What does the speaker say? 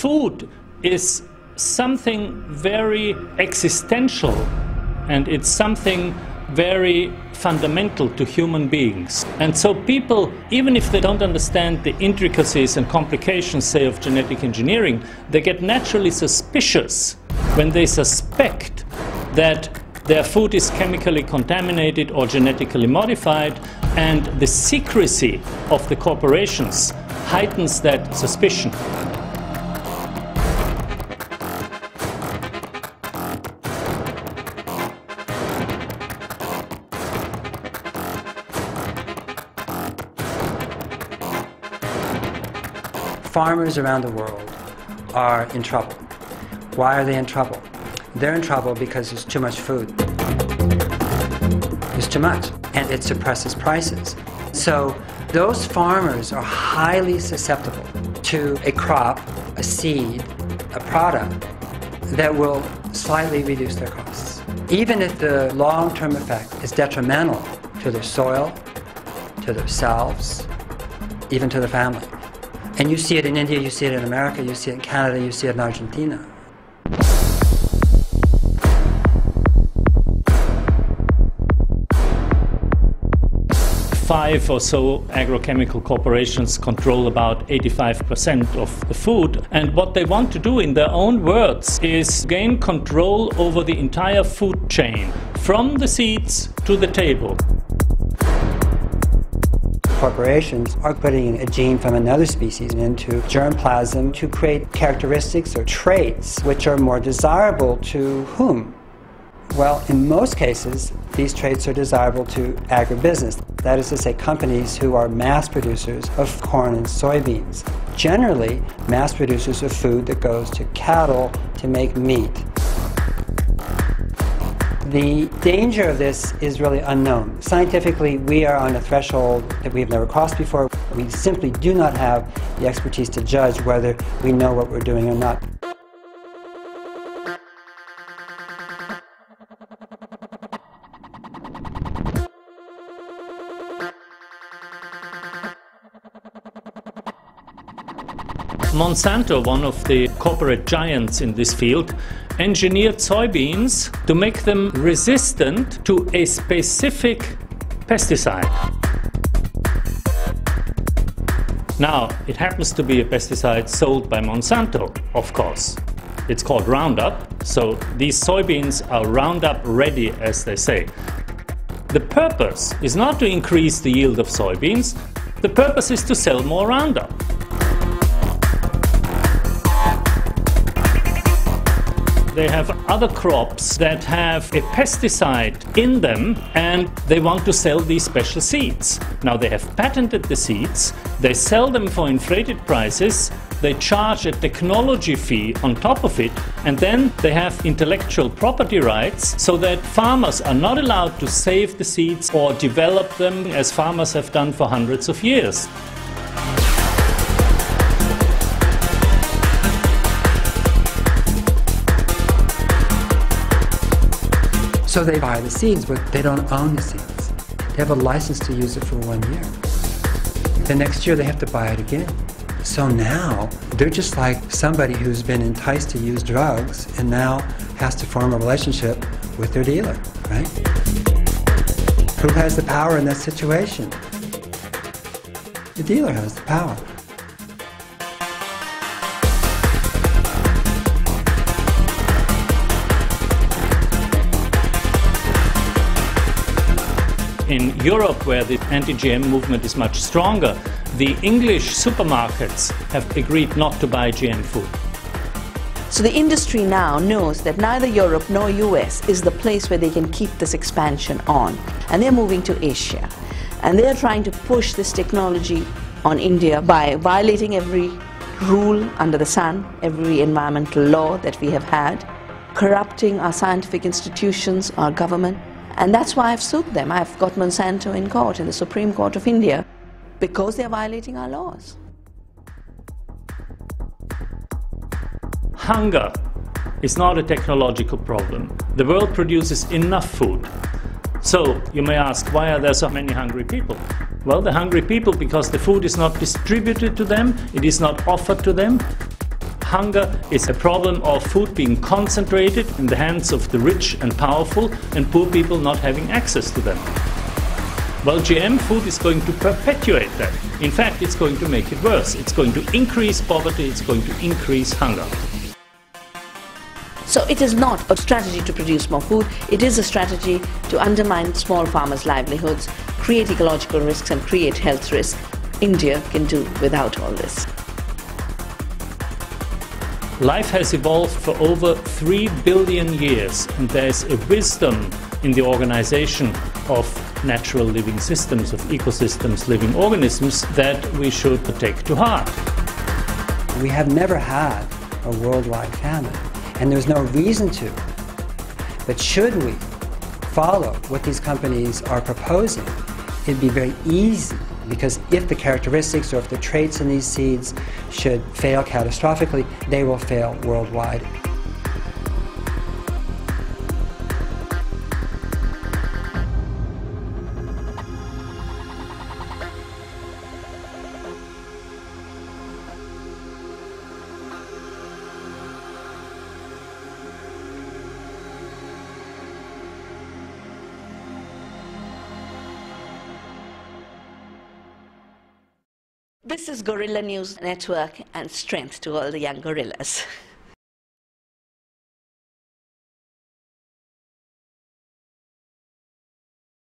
food is something very existential, and it's something very fundamental to human beings. And so people, even if they don't understand the intricacies and complications, say, of genetic engineering, they get naturally suspicious when they suspect that their food is chemically contaminated or genetically modified, and the secrecy of the corporations heightens that suspicion. Farmers around the world are in trouble. Why are they in trouble? They're in trouble because there's too much food. There's too much, and it suppresses prices. So those farmers are highly susceptible to a crop, a seed, a product that will slightly reduce their costs, even if the long-term effect is detrimental to their soil, to themselves, even to their family. And you see it in India, you see it in America, you see it in Canada, you see it in Argentina. Five or so agrochemical corporations control about 85% of the food, and what they want to do, in their own words, is gain control over the entire food chain, from the seeds to the table. Corporations are putting a gene from another species into germplasm to create characteristics or traits which are more desirable to whom? Well, in most cases, these traits are desirable to agribusiness. That is to say, companies who are mass producers of corn and soybeans. Generally, mass producers of food that goes to cattle to make meat. The danger of this is really unknown. Scientifically, we are on a threshold that we've never crossed before. We simply do not have the expertise to judge whether we know what we're doing or not. Monsanto, one of the corporate giants in this field, engineered soybeans to make them resistant to a specific pesticide. Now, it happens to be a pesticide sold by Monsanto, of course. It's called Roundup, so these soybeans are Roundup ready, as they say. The purpose is not to increase the yield of soybeans, the purpose is to sell more Roundup. They have other crops that have a pesticide in them, and they want to sell these special seeds. Now, they have patented the seeds, they sell them for inflated prices, they charge a technology fee on top of it, and then they have intellectual property rights so that farmers are not allowed to save the seeds or develop them as farmers have done for hundreds of years. So they buy the seeds, but they don't own the seeds. They have a license to use it for 1 year. The next year they have to buy it again. So now they're just like somebody who's been enticed to use drugs and now has to form a relationship with their dealer, right? Who has the power in that situation? The dealer has the power. In Europe, where the anti-GM movement is much stronger, the English supermarkets have agreed not to buy GM food. So the industry now knows that neither Europe nor US is the place where they can keep this expansion on. And they're moving to Asia. And they're trying to push this technology on India by violating every rule under the sun, every environmental law that we have had, corrupting our scientific institutions, our government. And that's why I've sued them. I've got Monsanto in court, in the Supreme Court of India, because they're violating our laws. Hunger is not a technological problem. The world produces enough food. So you may ask, why are there so many hungry people? Well, they're hungry people because the food is not distributed to them, it is not offered to them. hunger is a problem of food being concentrated in the hands of the rich and powerful and poor people not having access to them. Well, GM food is going to perpetuate that. In fact, it's going to make it worse. It's going to increase poverty, it's going to increase hunger. So it is not a strategy to produce more food, it is a strategy to undermine small farmers' livelihoods, create ecological risks and create health risks. India can do without all this. Life has evolved for over 3 billion years, and there is a wisdom in the organization of natural living systems, of ecosystems, living organisms, that we should take to heart. We have never had a worldwide famine, and there's no reason to. But should we follow what these companies are proposing, it'd be very easy, because if the characteristics or if the traits in these seeds should fail catastrophically, they will fail worldwide. This is Gorilla News Network, and strength to all the young gorillas.